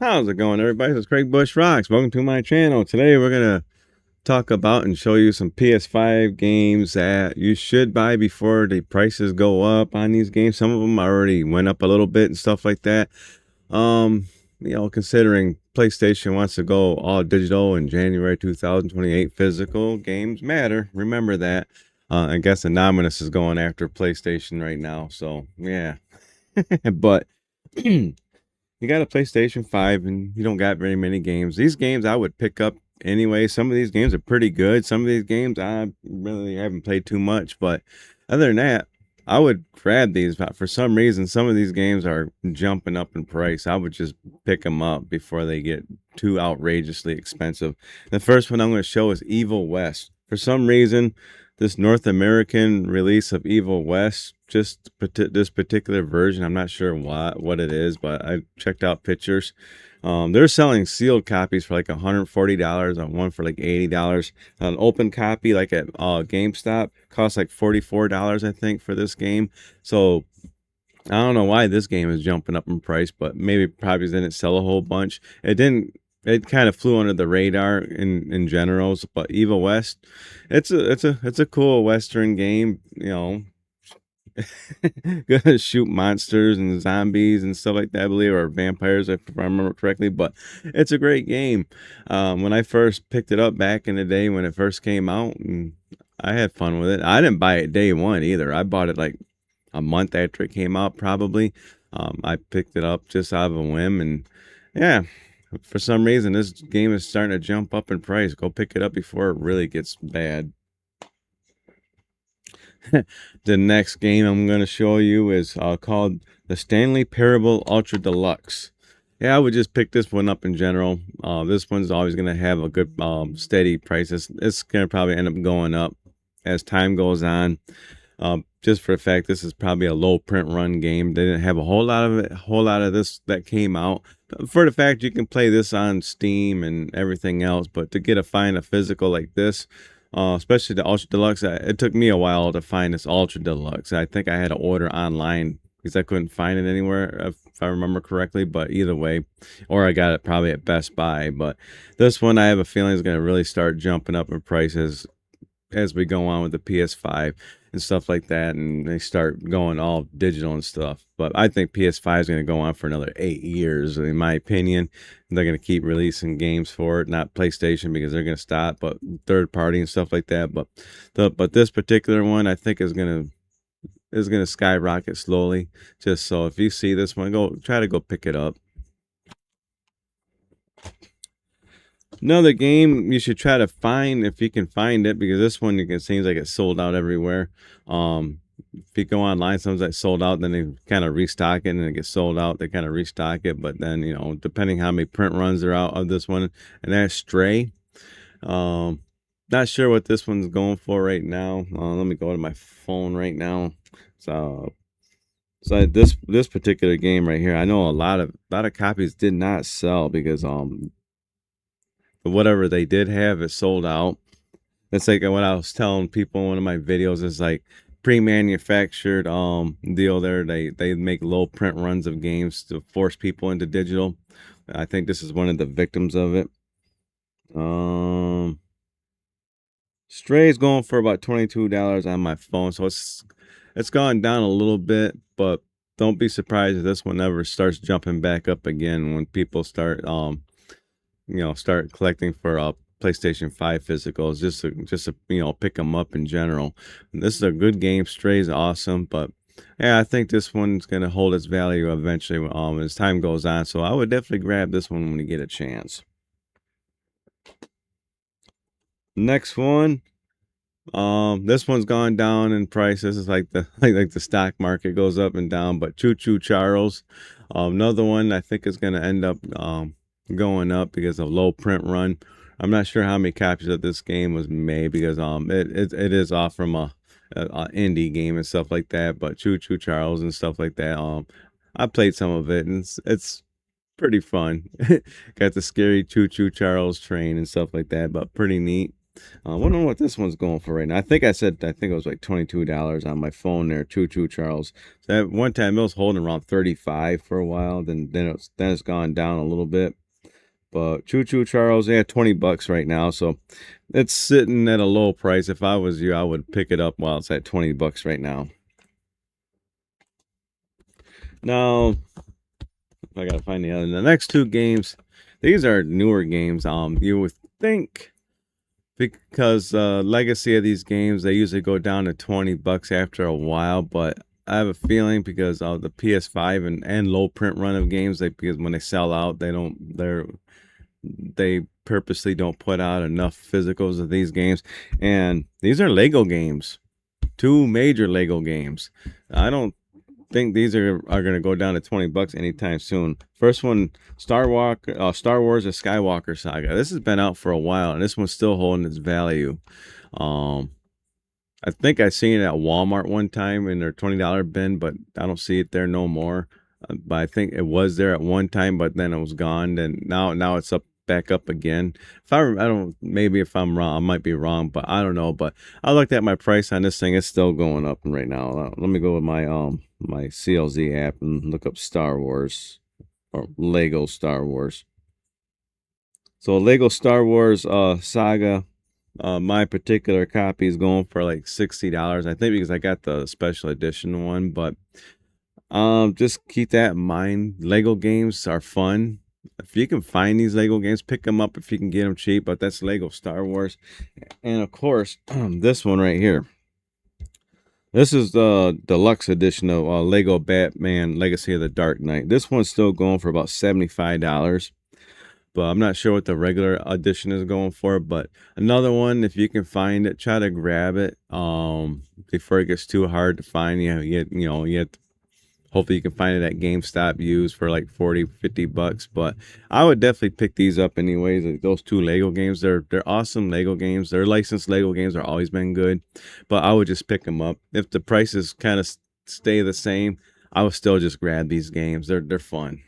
How's it going, everybody? This is Craig Bush Rocks. Welcome to my channel. Today we're gonna talk about and show you some PS5 games that you should buy before the prices go up on these games. Some of them already went up a little bit and stuff like that. Um, considering PlayStation wants to go all digital in January 2028, physical games matter. Remember that. I guess Anonymous is going after PlayStation right now. So yeah, but. You got a PlayStation 5 and you don't got very many games. These games I would pick up anyway. Some of these games are pretty good. Some of these games I really haven't played too much, but other than that, I would grab these. But for some reason, some of these games are jumping up in price. I would just pick them up before they get too outrageously expensive. The first one I'm going to show is Evil West. For some reason, this North American release of Evil West, just this particular version, I'm not sure what it is, but I checked out pictures. They're selling sealed copies for like $140 on one for like $80. An open copy like at GameStop costs like $44, I think, for this game. So I don't know why this game is jumping up in price, but maybe probably didn't sell a whole bunch. It didn't. It kind of flew under the radar in general. But Evil West, it's a cool Western game. Gonna shoot monsters and zombies and stuff like that, I believe, or vampires, if I remember correctly. But it's a great game. When I first picked it up back in the day when it first came out, and I had fun with it. I didn't buy it day one either. I bought it like a month after it came out, probably. I picked it up just out of a whim, and yeah, for some reason, this game is starting to jump up in price. Go pick it up before it really gets bad. The next game I'm going to show you is called the Stanley Parable Ultra Deluxe. Yeah, I would just pick this one up in general. This one's always going to have a good steady price. It's going to probably end up going up as time goes on. Just for the fact this is probably a low print run game. They didn't have a whole lot of this that came out. For the fact you can play this on Steam and everything else, but to find a physical like this, especially the Ultra Deluxe, it took me a while to find this Ultra Deluxe. I think I had to order online because I couldn't find it anywhere, if I remember correctly. But either way, or I got it probably at Best Buy. But this one I have a feeling is going to really start jumping up in prices as we go on with the PS5 and stuff like that, and they start going all digital and stuff. But I think PS5 is going to go on for another 8 years, in my opinion. They're going to keep releasing games for it, not PlayStation because they're going to stop, but third party and stuff like that. But this particular one, I think is going to skyrocket slowly. Just so if you see this one, try to go pick it up. Another game you should try to find if you can find it, because this one it seems like it's sold out everywhere. If you go online, sometimes it's sold out, then they kind of restock it, and it gets sold out. They kind of restock it, but then depending how many print runs are out of this one, and that's Stray. Not sure what this one's going for right now. Let me go to my phone right now. So this particular game right here, I know a lot of copies did not sell because whatever they did have, it sold out. It's like what I was telling people in one of my videos is like pre-manufactured deal there. They make low print runs of games to force people into digital. I think this is one of the victims of it. Stray is going for about $22 on my phone, so it's gone down a little bit, but don't be surprised if this one ever starts jumping back up again when people start start collecting for PlayStation 5 physicals, just to pick them up in general. And this is a good game. Stray is awesome, but yeah, I think this one's gonna hold its value eventually as time goes on. So I would definitely grab this one when you get a chance. Next one. This one's gone down in price. This is like the like the stock market goes up and down, but Choo Choo Charles, another one I think is gonna end up going up because of low print run. I'm not sure how many copies of this game was made because it is off from a indie game and stuff like that. But Choo Choo Charles and stuff like that. I played some of it, and it's pretty fun. Got the scary Choo Choo Charles train and stuff like that, but pretty neat. I wonder what this one's going for right now. I think it was like $22 on my phone there. Choo Charles. So at one time it was holding around 35 for a while. Then it's gone down a little bit. But Choo Charles, yeah, 20 bucks right now. So it's sitting at a low price. If I was you, I would pick it up while it's at 20 bucks right now. Now, I gotta find the next two games. These are newer games. You would think, because legacy of these games, they usually go down to 20 bucks after a while, but I have a feeling because of the PS5 and low print run of games, because when they sell out, they purposely don't put out enough physicals of these games. And these are Lego games, two major Lego games. I don't think these are going to go down to 20 bucks anytime soon. First one, Star Wars: A Skywalker Saga. This has been out for a while, and this one's still holding its value. I think I seen it at Walmart one time in their $20 bin, but I don't see it there no more. But I think it was there at one time, but then it was gone. And now it's back up again. I don't, maybe if I'm wrong, I might be wrong, but I don't know. But I looked at my price on this thing; it's still going up right now. Let me go with my CLZ app and look up Star Wars or Lego Star Wars. So Lego Star Wars Saga. My particular copy is going for like $60. I think because I got the special edition one, but just keep that in mind. Lego games are fun. If you can find these Lego games, pick them up if you can get them cheap. But that's Lego Star Wars, and of course, this one right here. This is the deluxe edition of Lego Batman Legacy of the Dark Knight. This one's still going for about $75. But I'm not sure what the regular edition is going for. But another one, if you can find it, try to grab it before it gets too hard to find. Hopefully you can find it at GameStop used for like 40, 50 bucks. But I would definitely pick these up anyways. Like those two Lego games, they're awesome Lego games. Their licensed Lego games are always been good. But I would just pick them up. If the prices kind of stay the same, I would still just grab these games. They're fun.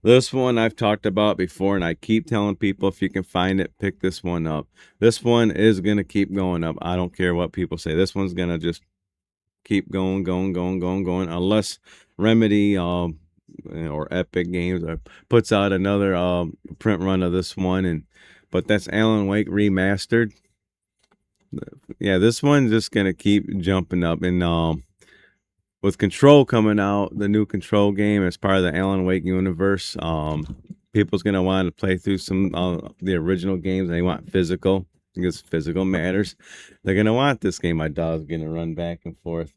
This one I've talked about before, and I keep telling people, if you can find it, pick this one up. This one is going to keep going up. I don't care what people say. This one's going to just keep going, unless Remedy or Epic Games puts out another print run of this one. But that's Alan Wake Remastered. Yeah, this one's just going to keep jumping up. And with Control coming out, the new Control game as part of the Alan Wake universe, people's gonna want to play through some the original games. They want physical because physical matters. They're gonna want this game. My dog's gonna run back and forth.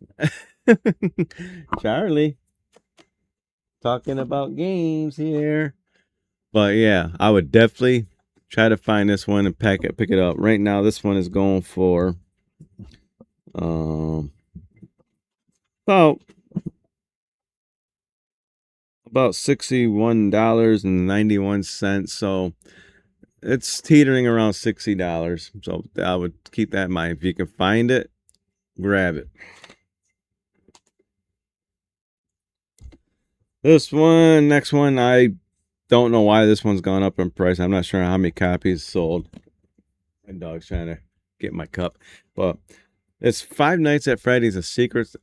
Charlie, talking about games here. But yeah, I would definitely try to find this one and pick it up. Right now, this one is going for about $61.91. So it's teetering around $60. So I would keep that in mind. If you can find it, grab it. Next one, I don't know why this one's gone up in price. I'm not sure how many copies sold. My dog's trying to get my cup. But it's Five Nights at Freddy's: The Secret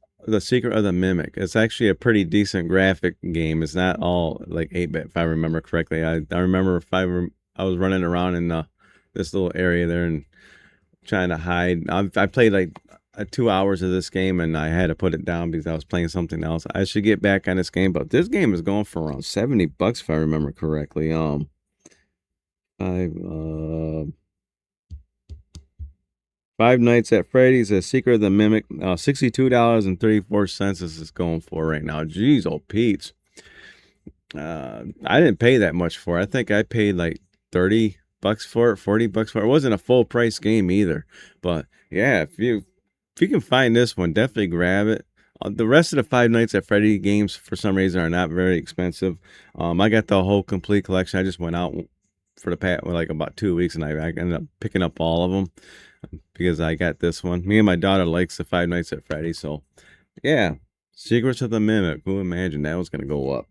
of the Mimic. It's actually a pretty decent graphic game. It's not all like 8-bit, if I remember correctly. I remember I was running around in this little area there and trying to hide. I played like 2 hours of this game, and I had to put it down because I was playing something else. I should get back on this game, but this game is going for around 70 bucks if I remember correctly. Five Nights at Freddy's: The Secret of the Mimic, $62.34 this is going for right now. Jeez, oh Pete's. I didn't pay that much for it. I think I paid like 30 bucks for it, 40 bucks for it. It wasn't a full price game either. But yeah, if you can find this one, definitely grab it. The rest of the Five Nights at Freddy games, for some reason, are not very expensive. I got the whole complete collection. I just went out for the past like about 2 weeks, and I ended up picking up all of them because I got this one. Me and my daughter likes the Five Nights at Freddy, so yeah. Secrets of the Mimic. Who imagined that was going to go up?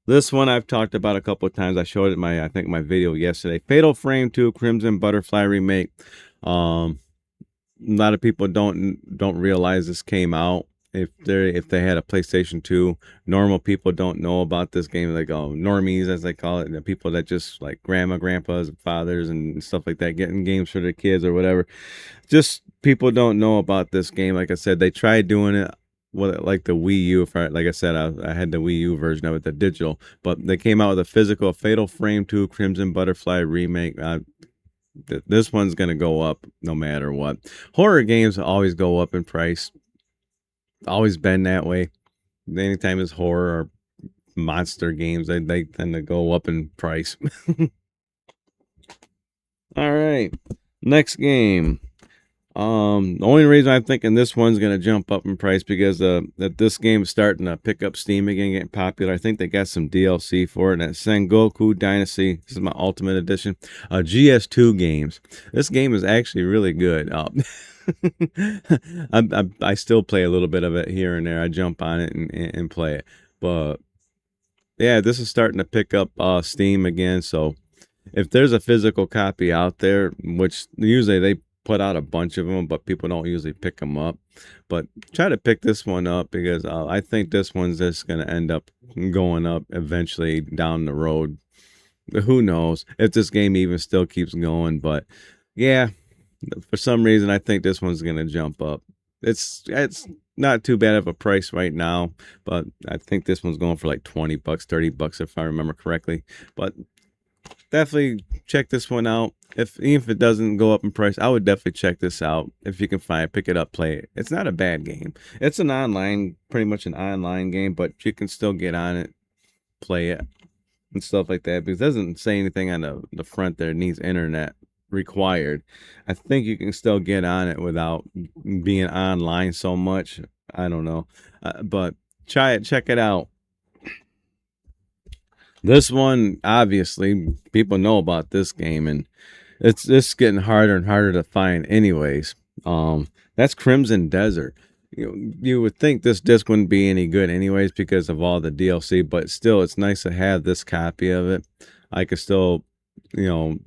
This one I've talked about a couple of times. I showed it in my, I think, my video yesterday. Fatal Frame 2 Crimson Butterfly remake. Um, a lot of people don't realize this came out. If they had a PlayStation 2, normal people don't know about this game. Like normies, as they call it, the people that just like grandma, grandpas, and fathers and stuff like that, getting games for their kids or whatever. Just people don't know about this game. Like I said, they tried doing it with like the Wii U. Like I said, I had the Wii U version of it, the digital, but they came out with a physical Fatal Frame 2 Crimson Butterfly remake. This one's gonna go up no matter what. Horror games always go up in price. Always been that way. Anytime it's horror or monster games, they tend to go up in price. All right, next game. The only reason I'm thinking this one's gonna jump up in price because that this game is starting to pick up steam again, getting popular. I think they got some DLC for it. And that's Sengoku Dynasty. This is my Ultimate Edition. GS2 games. This game is actually really good. I still play a little bit of it here and there. I jump on it and play it, but yeah, this is starting to pick up steam again. So if there's a physical copy out there, which usually they put out a bunch of them, but people don't usually pick them up. But try to pick this one up because I think this one's just going to end up going up eventually down the road. Who knows if this game even still keeps going? But yeah, for some reason, I think this one's going to jump up. It's not too bad of a price right now, but I think this one's going for like $20, $30 if I remember correctly. But definitely check this one out. Even if it doesn't go up in price, I would definitely check this out. If you can find it, pick it up, play it. It's not a bad game. It's an online, pretty much an online game, but you can still get on it, play it, and stuff like that. Because it doesn't say anything on the front there. It needs internet required. I think you can still get on it without being online so much. I don't know. But try it, check it out. This one, obviously, people know about this game, and it's getting harder and harder to find anyways. That's Crimson Desert. You would think this disc wouldn't be any good anyways because of all the DLC, but still it's nice to have this copy of it. I can still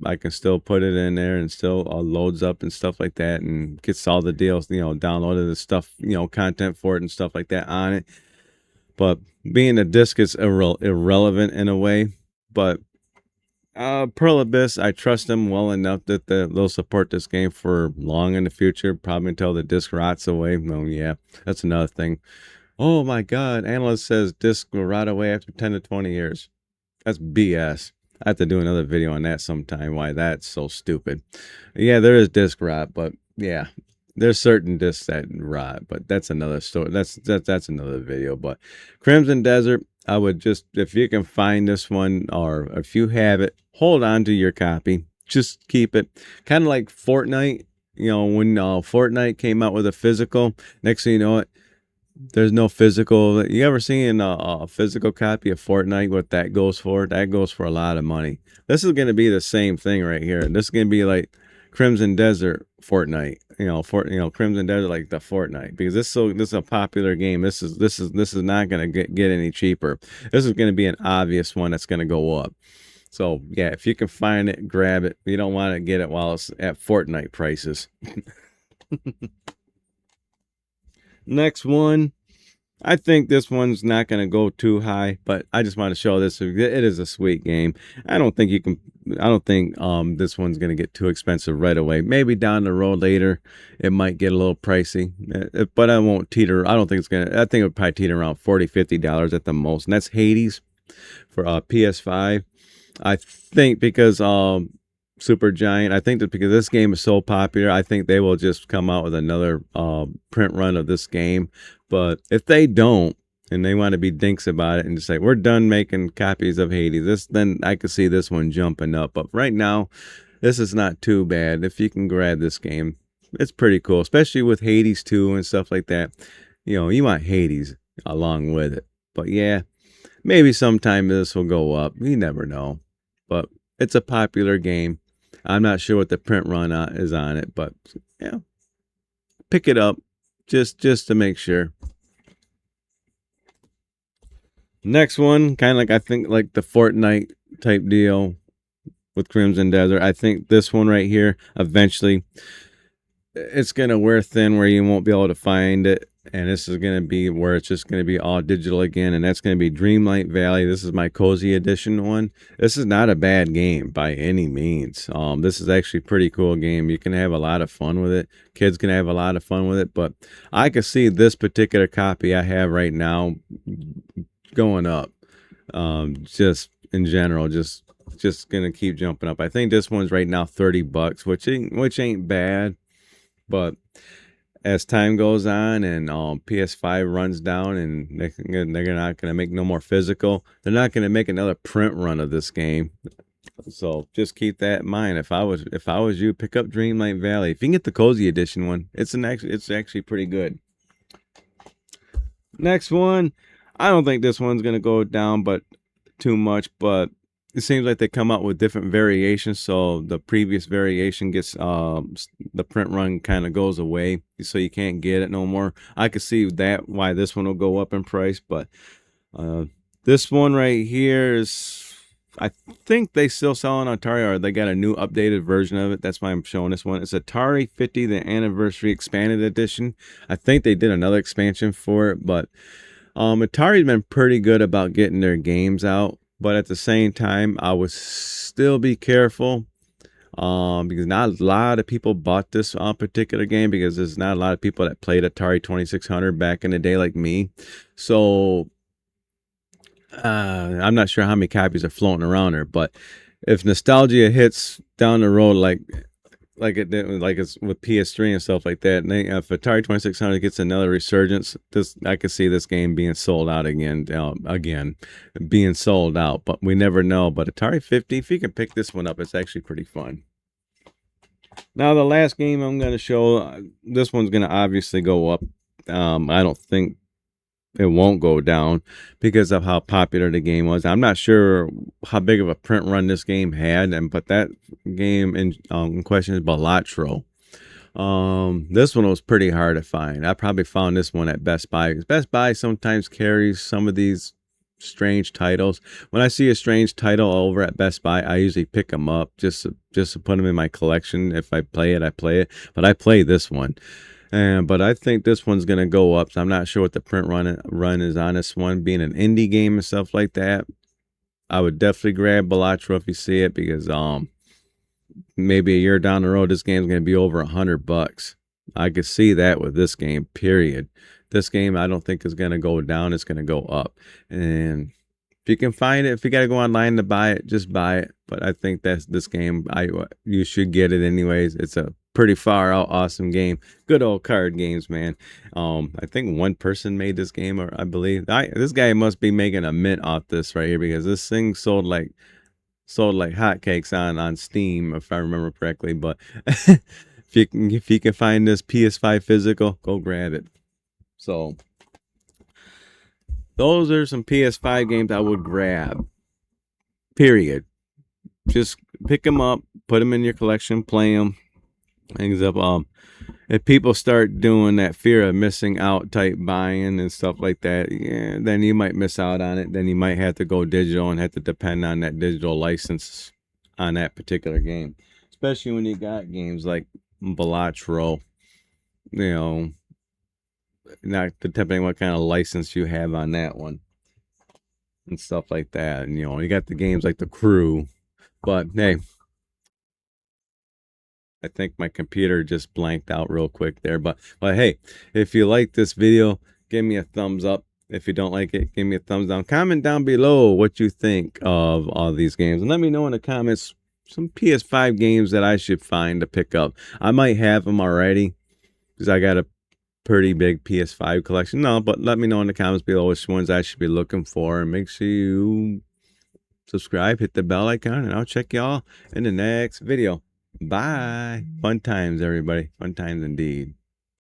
I can still put it in there and still loads up and stuff like that and gets all the deals, downloaded the stuff, content for it and stuff like that on it. But being a disc is irrelevant in a way, but Pearl Abyss, I trust them well enough that they'll support this game for long in the future, probably until the disc rots away. Well, yeah, that's another thing. Oh my God, analyst says disc will rot away after 10 to 20 years. That's BS. I have to do another video on that sometime, why that's so stupid. Yeah, there is disc rot, but yeah, there's certain discs that rot, but that's another story. That's another video. But Crimson Desert, I would just, if you can find this one or if you have it, hold on to your copy. Just keep it. Kind of like Fortnite. When Fortnite came out with a physical, next thing you know it, there's no physical. You ever seen a physical copy of Fortnite? What that goes for? That goes for a lot of money. This is going to be the same thing right here. This is going to be like Crimson Desert Fortnite. Crimson Desert like the Fortnite because this is a popular game. This is not going to get any cheaper. This is going to be an obvious one that's going to go up. So yeah, if you can find it, grab it. You don't want to get it while it's at Fortnite prices. Next one. I think this one's not going to go too high, but I just want to show this. It is a sweet game. I don't think this one's going to get too expensive right away. Maybe down the road later, it might get a little pricey, but I won't teeter. I don't think it's going to, I think it would probably teeter around $40, $50 at the most. And that's Hades for PS5. I think because Super Giant, I think that because this game is so popular, I think they will just come out with another print run of this game. But if they don't, and they want to be dinks about it and just say we're done making copies of Hades, then I could see this one jumping up. But right now, this is not too bad. If you can grab this game, it's pretty cool, especially with Hades 2 and stuff like that. You want Hades along with it. But yeah, maybe sometime this will go up. You never know. But it's a popular game. I'm not sure what the print run is on it, but yeah, pick it up just to make sure. Next one, kind of like I think like the Fortnite type deal with Crimson Desert. I think this one right here eventually it's gonna wear thin where you won't be able to find it, and this is gonna be where it's just gonna be all digital again, and that's gonna be Dreamlight Valley. This is my cozy edition one. This is not a bad game by any means. This is actually a pretty cool game. You can have a lot of fun with it. Kids can have a lot of fun with it, but I can see this particular copy I have right now going up. Just in general, just gonna keep jumping up. I think this one's right now $30, which ain't bad, but as time goes on and PS5 runs down and they're not going to make no more physical, they're not going to make another print run of this game. So just keep that in mind. If I was you, pick up Dreamlight Valley. If you can get the cozy edition one, it's actually pretty good. Next one, I don't think this one's going to go down, but too much, but it seems like they come out with different variations, so the previous variation gets the print run kind of goes away, so you can't get it no more. I could see that why this one will go up in price, but this one right here is, I think they still sell on Atari, or they got a new updated version of it. That's why I'm showing this one. It's Atari 50, the Anniversary Expanded Edition. I think they did another expansion for it, but Atari's been pretty good about getting their games out, but at the same time, I would still be careful because not a lot of people bought this particular game because there's not a lot of people that played Atari 2600 back in the day like me. So I'm not sure how many copies are floating around there, but if nostalgia hits down the road like it did, like it's with PS3 and stuff like that. And if Atari 2600 gets another resurgence, I could see this game being sold out again, being sold out. But we never know. But Atari 50, if you can pick this one up, it's actually pretty fun. Now the last game I'm going to show, this one's going to obviously go up. I don't think it won't go down because of how popular the game was. I'm not sure how big of a print run this game had, but that game in question is Balatro. This one was pretty hard to find. I probably found this one at Best Buy because Best Buy sometimes carries some of these strange titles. When I see a strange title over at Best Buy, I usually pick them up just to put them in my collection. If I play it, I play it. But I play this one. But I think this one's gonna go up. So I'm not sure what the print run is on this one. Being an indie game and stuff like that, I would definitely grab Balatro if you see it because maybe a year down the road this game's gonna be over $100. I could see that with this game. Period. This game I don't think is gonna go down. It's gonna go up. And if you can find it, if you gotta go online to buy it, just buy it. But I think that's this game. You should get it anyways. It's a pretty far out awesome game. Good old card games, man. I think one person made this game, or I believe this guy must be making a mint off this right here because this thing sold like hotcakes on Steam if I remember correctly. But if you can find this PS5 physical, go grab it. So those are some PS5 games I would grab. Period. Just pick them up, put them in your collection, play them. Things up. If people start doing that fear of missing out type buying and stuff like that, yeah, then you might miss out on it. Then you might have to go digital and have to depend on that digital license on that particular game. Especially when you got games like Balatro, you know, not depending what kind of license you have on that one and stuff like that. And you got the games like The Crew, but hey, I think my computer just blanked out real quick there. But hey, if you like this video, give me a thumbs up. If you don't like it, give me a thumbs down. Comment down below what you think of all these games. And let me know in the comments some PS5 games that I should find to pick up. I might have them already because I got a pretty big PS5 collection. No, but let me know in the comments below which ones I should be looking for. And make sure you subscribe, hit the bell icon, and I'll check y'all in the next video. Bye. Fun times, everybody. Fun times indeed.